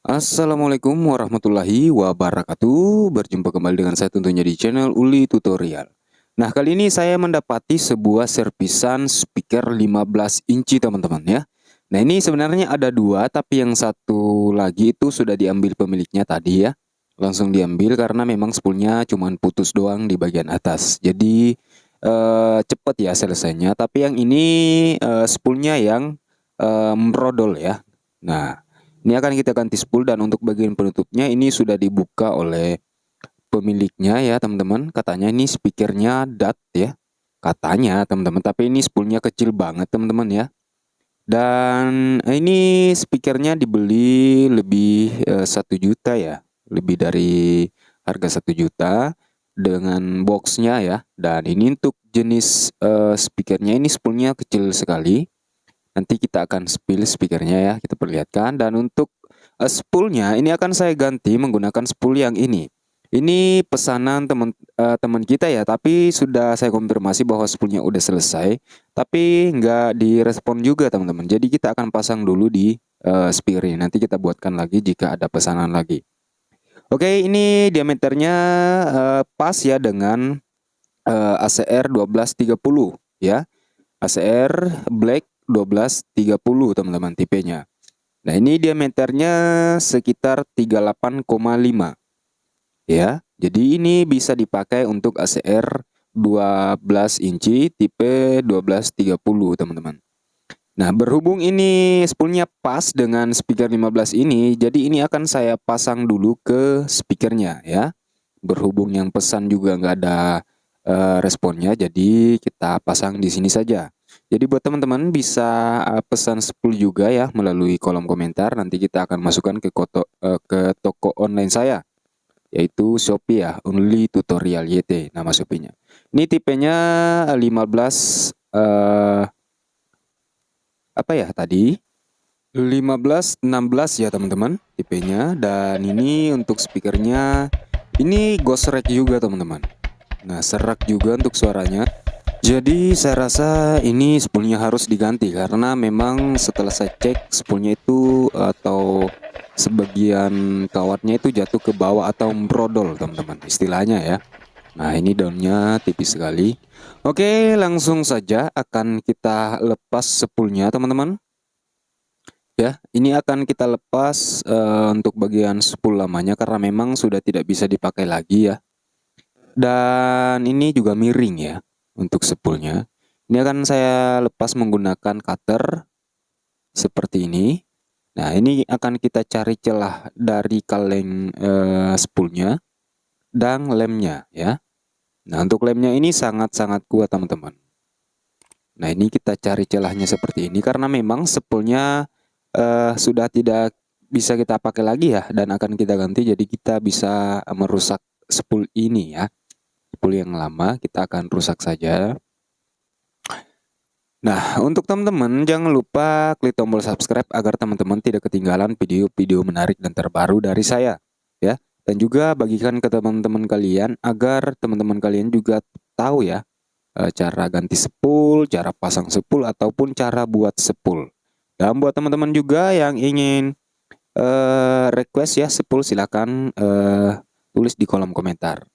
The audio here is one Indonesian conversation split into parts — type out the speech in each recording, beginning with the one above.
Assalamualaikum warahmatullahi wabarakatuh. Berjumpa kembali dengan saya tentunya di channel Uli Tutorial. Nah, kali ini saya mendapati sebuah servisan speaker 15 inci teman-teman ya. Nah, ini sebenarnya ada dua, tapi yang satu lagi itu sudah diambil pemiliknya tadi ya. Langsung diambil karena memang spoolnya cuman putus doang di bagian atas. Jadi cepet ya selesainya. Tapi yang ini spoolnya yang merodol ya. Nah, ini akan kita ganti spool dan untuk bagian penutupnya ini sudah dibuka oleh pemiliknya ya teman-teman. Katanya ini speakernya DAT ya. Katanya teman-teman, tapi ini spoolnya kecil banget teman-teman ya. Dan ini speakernya dibeli lebih 1 juta ya. Lebih dari harga 1 juta dengan boxnya ya. Dan ini untuk jenis speakernya ini spoolnya kecil sekali. Nanti kita akan spill speakernya ya, kita perlihatkan. Dan untuk spoolnya ini akan saya ganti menggunakan spool yang ini. Ini pesanan teman kita ya, tapi sudah saya konfirmasi bahwa spoolnya udah selesai, tapi nggak direspon juga teman-teman. Jadi kita akan pasang dulu di speaker ini. Nanti kita buatkan lagi jika ada pesanan lagi. Oke, ini diameternya pas ya dengan ACR 1230 ya. ACR Black 1230 teman-teman tipenya. Nah, ini diameternya sekitar 38,5 ya. Jadi ini bisa dipakai untuk ACR 12 inci tipe 1230 teman-teman. Nah, berhubung ini spoolnya pas dengan speaker 15 ini, jadi ini akan saya pasang dulu ke speakernya ya. Berhubung yang pesan juga nggak ada responnya, jadi kita pasang di sini saja. Jadi buat teman-teman bisa pesan spool juga ya melalui kolom komentar. Nanti kita akan masukkan ke toko online saya, yaitu Shopee ya, Only Tutorial YT nama Shopee-nya. Ini tipenya 15 apa ya tadi? 1516 ya teman-teman tipenya. Dan ini untuk speakernya ini ghost rack juga teman-teman. Nah, serak juga untuk suaranya. Jadi saya rasa ini spoolnya harus diganti karena memang setelah saya cek spoolnya itu atau sebagian kawatnya itu jatuh ke bawah atau brodol teman-teman istilahnya ya. Nah, ini daunnya tipis sekali. Oke, langsung saja akan kita lepas spoolnya teman-teman. Ya, ini akan kita lepas untuk bagian spool lamanya karena memang sudah tidak bisa dipakai lagi ya. Dan ini juga miring ya untuk spoolnya. Ini akan saya lepas menggunakan cutter seperti ini. Nah, ini akan kita cari celah dari kaleng spoolnya dan lemnya ya. Nah, untuk lemnya ini sangat-sangat kuat teman-teman. Nah, ini kita cari celahnya seperti ini karena memang spoolnya sudah tidak bisa kita pakai lagi ya dan akan kita ganti, jadi kita bisa merusak spool ini ya. Spool yang lama kita akan rusak saja. Nah, untuk teman-teman jangan lupa klik tombol subscribe agar teman-teman tidak ketinggalan video-video menarik dan terbaru dari saya ya. Dan juga bagikan ke teman-teman kalian agar teman-teman kalian juga tahu ya cara ganti spool, cara pasang spool ataupun cara buat spool. Dan buat teman-teman juga yang ingin request ya spool, silakan tulis di kolom komentar.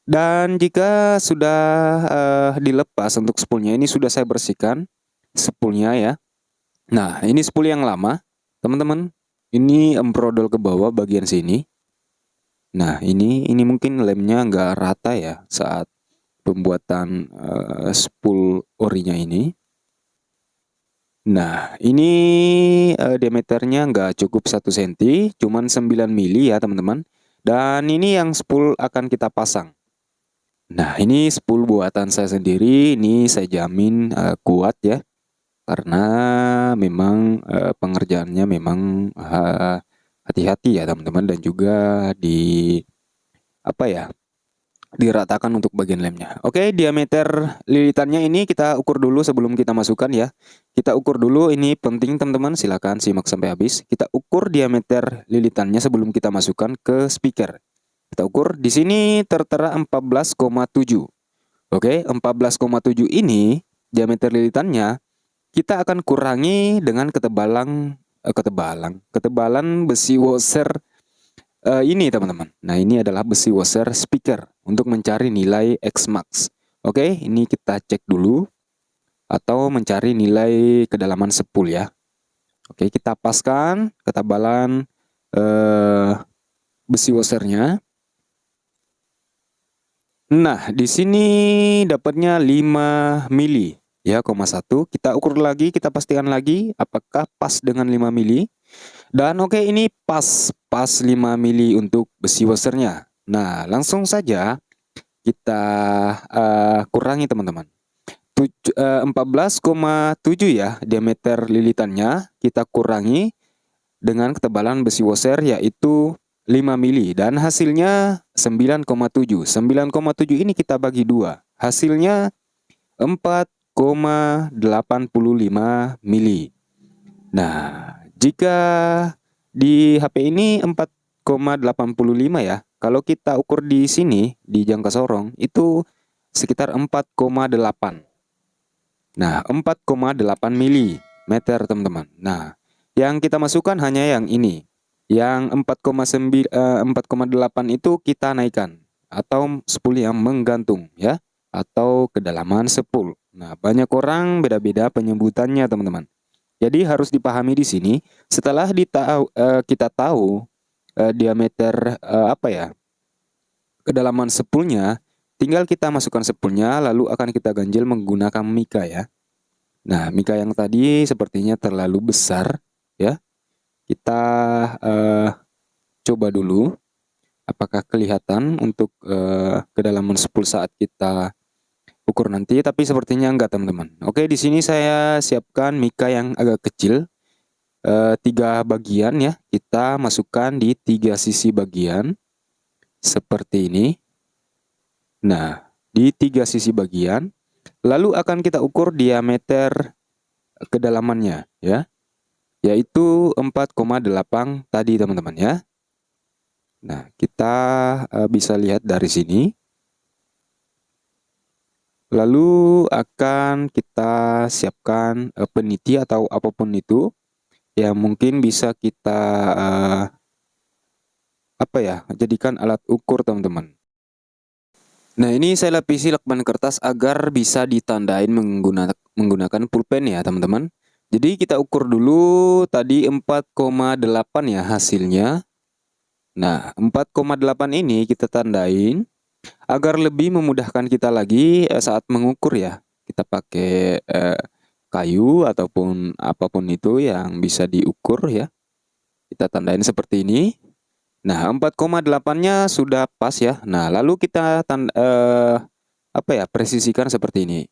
Dan jika sudah dilepas untuk spoolnya, ini sudah saya bersihkan spoolnya ya. Nah, ini spool yang lama teman-teman. Ini embrodol ke bawah bagian sini. Nah, ini mungkin lemnya nggak rata ya saat pembuatan spool orinya ini. Nah, ini diameternya nggak cukup 1 cm, cuman 9 mili ya teman-teman. Dan ini yang spool akan kita pasang. Nah, ini spool buatan saya sendiri, ini saya jamin kuat ya. Karena memang pengerjaannya memang hati-hati ya teman-teman, dan juga diratakan untuk bagian lemnya. Oke, diameter lilitannya ini kita ukur dulu sebelum kita masukkan ya. Kita ukur dulu, ini penting teman-teman, silakan simak sampai habis. Kita ukur diameter lilitannya sebelum kita masukkan ke speaker. Kita ukur di sini tertera 14,7. Oke, 14,7 ini diameter lilitannya kita akan kurangi dengan ketebalan ketebalan besi washer ini teman-teman. Nah, ini adalah besi washer speaker untuk mencari nilai Xmax. Oke, ini kita cek dulu atau mencari nilai kedalaman spool ya. Oke, kita paskan ketebalan besi washernya. Nah, di sini dapatnya 5 mili ya, 1. Kita ukur lagi, kita pastikan lagi apakah pas dengan 5 mili. Dan oke, ini pas 5 mili untuk besi washernya. Nah, langsung saja kita kurangi teman-teman. 14,7 ya diameter lilitannya, kita kurangi dengan ketebalan besi washer yaitu 5 mili dan hasilnya 9,7. 9,7 ini kita bagi 2. Hasilnya 4,85 mili. Nah, jika di HP ini 4,85 ya. Kalau kita ukur di sini di jangka sorong itu sekitar 4,8. Nah, 4,8 milimeter teman-teman. Nah, yang kita masukkan hanya yang ini. Yang 4,8 itu kita naikkan atau spool yang menggantung ya, atau kedalaman spool. Nah, banyak orang beda-beda penyebutannya teman-teman. Jadi harus dipahami di sini. Setelah kita tahu diameter kedalaman spoolnya, tinggal kita masukkan spoolnya lalu akan kita ganjel menggunakan mika ya. Nah, mika yang tadi sepertinya terlalu besar ya. Kita coba dulu apakah kelihatan untuk kedalaman spool saat kita ukur nanti, tapi sepertinya enggak teman-teman. Oke, di sini saya siapkan mika yang agak kecil, 3 bagian ya. Kita masukkan di 3 sisi bagian seperti ini. Nah, di 3 sisi bagian, lalu akan kita ukur diameter kedalamannya ya, yaitu 4,8 tadi teman-teman ya. Nah, kita bisa lihat dari sini. Lalu akan kita siapkan peniti atau apapun itu yang mungkin bisa kita jadikan alat ukur teman-teman. Nah, ini saya lapisi lakban kertas agar bisa ditandain menggunakan pulpen ya teman-teman. Jadi kita ukur dulu tadi 4,8 ya hasilnya. Nah, 4,8 ini kita tandain agar lebih memudahkan kita lagi saat mengukur ya. Kita pakai kayu ataupun apapun itu yang bisa diukur ya. Kita tandain seperti ini. Nah, 4,8-nya sudah pas ya. Nah, lalu kita presisikan seperti ini.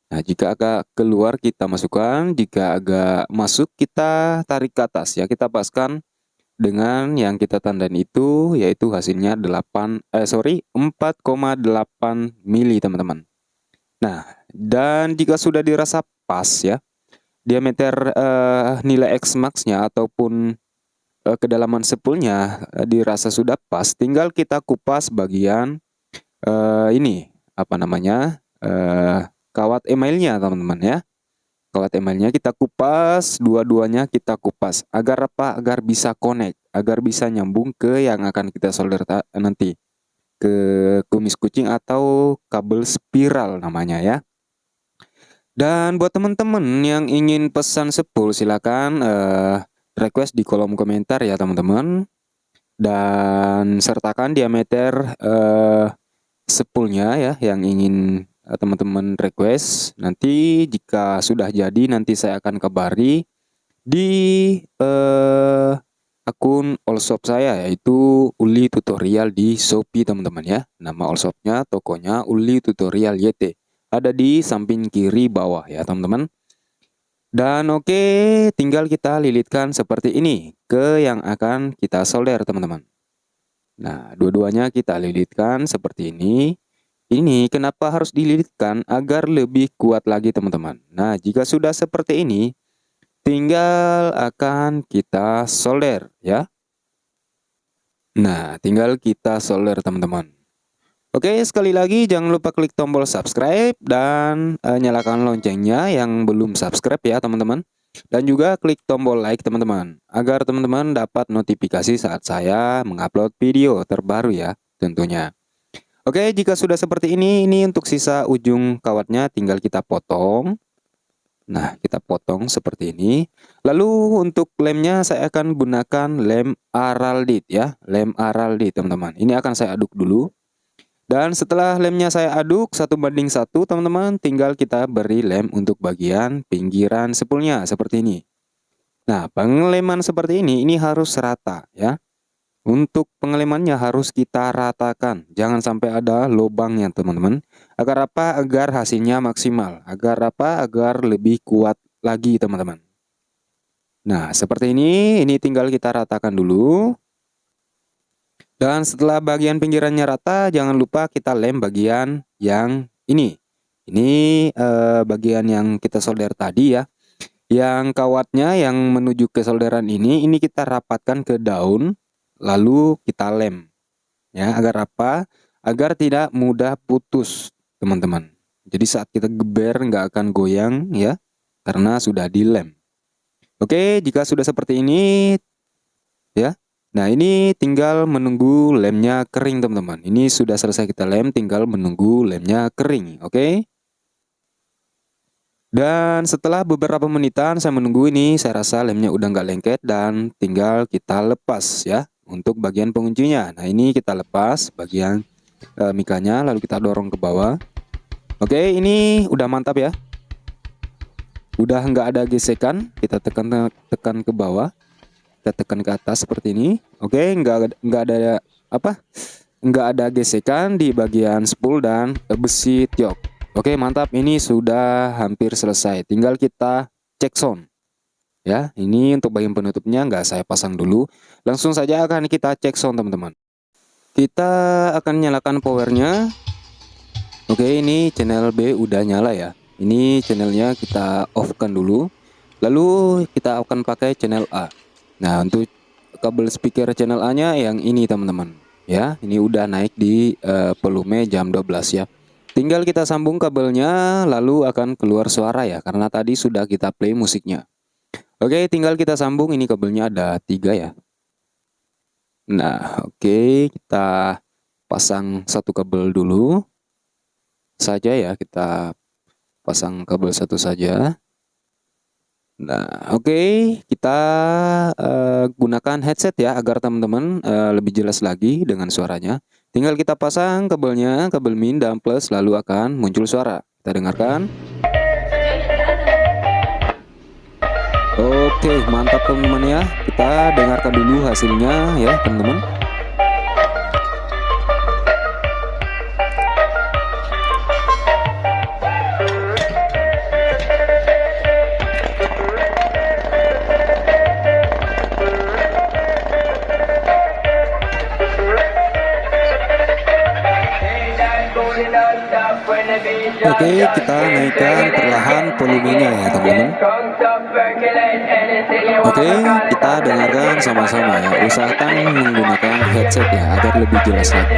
Nah, jika agak keluar kita masukkan, jika agak masuk kita tarik ke atas ya. Kita paskan dengan yang kita tandain itu, yaitu hasilnya 4,8 mili teman-teman. Nah, dan jika sudah dirasa pas ya, diameter nilai Xmax-nya ataupun kedalaman spoolnya dirasa sudah pas, tinggal kita kupas bagian kawat emailnya teman-teman ya. Kawat emailnya kita kupas, dua-duanya kita kupas. Agar apa? Agar bisa connect, agar bisa nyambung ke yang akan kita solder nanti. Ke kumis kucing atau kabel spiral namanya ya. Dan buat teman-teman yang ingin pesan spool silakan request di kolom komentar ya teman-teman. Dan sertakan diameter spoolnya ya yang ingin teman-teman request. Nanti jika sudah jadi nanti saya akan kabari di akun allshop saya, yaitu Uli Tutorial di Shopee teman-teman ya. Nama allshopnya, tokonya Uli Tutorial YT, ada di samping kiri bawah ya teman-teman. Dan oke, tinggal kita lilitkan seperti ini ke yang akan kita solder teman-teman. Nah, dua-duanya kita lilitkan seperti ini. Ini kenapa harus dililitkan? Agar lebih kuat lagi teman-teman. Nah, jika sudah seperti ini, tinggal akan kita solder ya. Nah, tinggal kita solder teman-teman. Oke, sekali lagi jangan lupa klik tombol subscribe dan nyalakan loncengnya yang belum subscribe ya teman-teman. Dan juga klik tombol like teman-teman, agar teman-teman dapat notifikasi saat saya mengupload video terbaru ya tentunya. Oke, jika sudah seperti ini untuk sisa ujung kawatnya tinggal kita potong. Nah, kita potong seperti ini. Lalu untuk lemnya saya akan gunakan lem Araldite ya, lem Araldite teman-teman. Ini akan saya aduk dulu. Dan setelah lemnya saya aduk 1:1 teman-teman, tinggal kita beri lem untuk bagian pinggiran spoolnya seperti ini. Nah, pengeleman seperti ini harus rata ya. Untuk pengelemannya harus kita ratakan, jangan sampai ada lubangnya teman-teman. Agar apa? Agar hasilnya maksimal. Agar apa? Agar lebih kuat lagi teman-teman. Nah, seperti ini tinggal kita ratakan dulu. Dan setelah bagian pinggirannya rata, jangan lupa kita lem bagian yang ini. Ini bagian yang kita solder tadi ya. Yang kawatnya yang menuju ke solderan ini kita rapatkan ke daun, lalu kita lem. Ya, agar apa? Agar tidak mudah putus, teman-teman. Jadi saat kita geber nggak akan goyang ya, karena sudah dilem. Oke, jika sudah seperti ini ya. Nah, ini tinggal menunggu lemnya kering teman-teman. Ini sudah selesai kita lem, tinggal menunggu lemnya kering. Oke. Dan setelah beberapa menitan saya menunggu ini, saya rasa lemnya udah nggak lengket dan tinggal kita lepas ya untuk bagian penguncinya. Nah, ini kita lepas bagian mikanya, lalu kita dorong ke bawah. Oke, ini udah mantap ya. Udah nggak ada gesekan, kita tekan ke bawah. Kita tekan ke atas seperti ini. Oke, nggak ada apa? Nggak ada gesekan di bagian spool dan besi tiok. Oke, mantap. Ini sudah hampir selesai. Tinggal kita cek sound. Ya, ini untuk bagian penutupnya nggak saya pasang dulu. Langsung saja akan kita cek sound teman-teman. Kita akan nyalakan powernya. Oke, ini channel B udah nyala ya. Ini channelnya kita off-kan dulu. Lalu kita akan pakai channel A. Nah, untuk kabel speaker channel A-nya yang ini teman-teman. Ya, ini udah naik di volume jam 12 ya. Tinggal kita sambung kabelnya, lalu akan keluar suara ya, karena tadi sudah kita play musiknya. Oke, tinggal kita sambung, ini kabelnya ada 3 ya. Nah, oke, kita pasang satu kabel dulu saja ya, kita pasang kabel satu saja. Nah, oke, kita gunakan headset ya, agar teman-teman lebih jelas lagi dengan suaranya. Tinggal kita pasang kabelnya, kabel min dan plus, lalu akan muncul suara. Kita dengarkan. Oke, mantap teman-teman ya. Kita dengarkan dulu hasilnya ya teman-teman. Oke, kita naikkan perlahan volumenya ya teman-teman. Oke, kita dengarkan sama-sama ya. Usahakan menggunakan headset ya, agar lebih jelas lagi.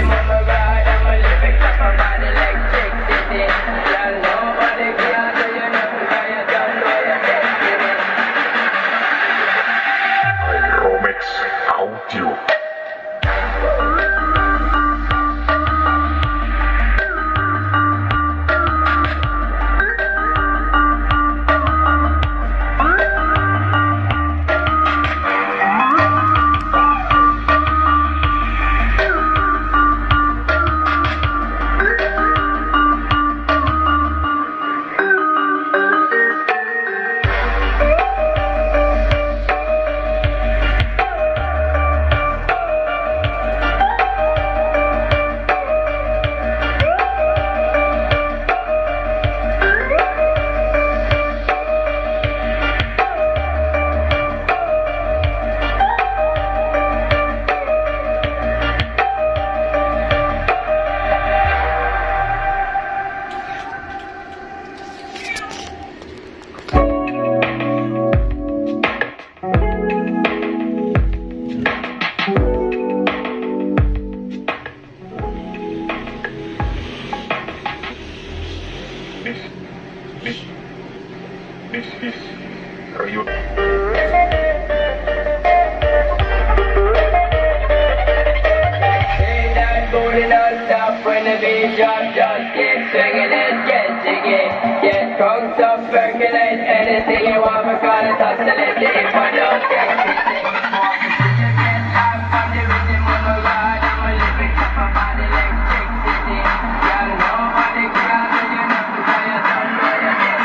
when the beat drop, just keep swinging it, get jiggy, get drunk, up, percolate, anything you want, because it's oscillating, but don't get busy. Get up on the rhythm of the ride, and my lyrics up about electricity. Girl, nobody can do you nothing, so you don't know you get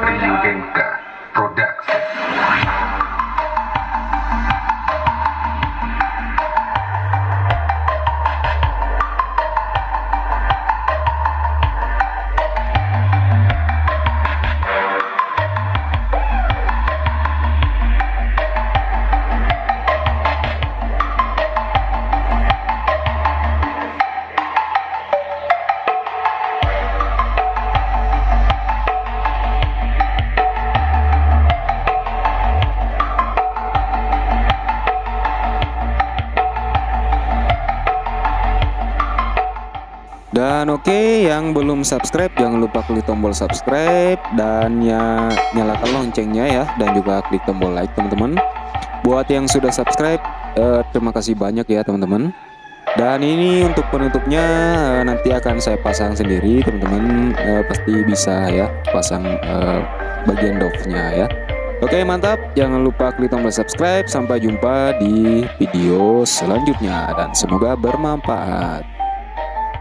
Pendiente Production. Dan oke, yang belum subscribe jangan lupa klik tombol subscribe dan nyalakan loncengnya ya, dan juga klik tombol like teman-teman. Buat yang sudah subscribe, terima kasih banyak ya teman-teman. Dan ini untuk penutupnya nanti akan saya pasang sendiri teman-teman, pasti bisa ya pasang bagian dove-nya ya. Oke, mantap, jangan lupa klik tombol subscribe. Sampai jumpa di video selanjutnya dan semoga bermanfaat.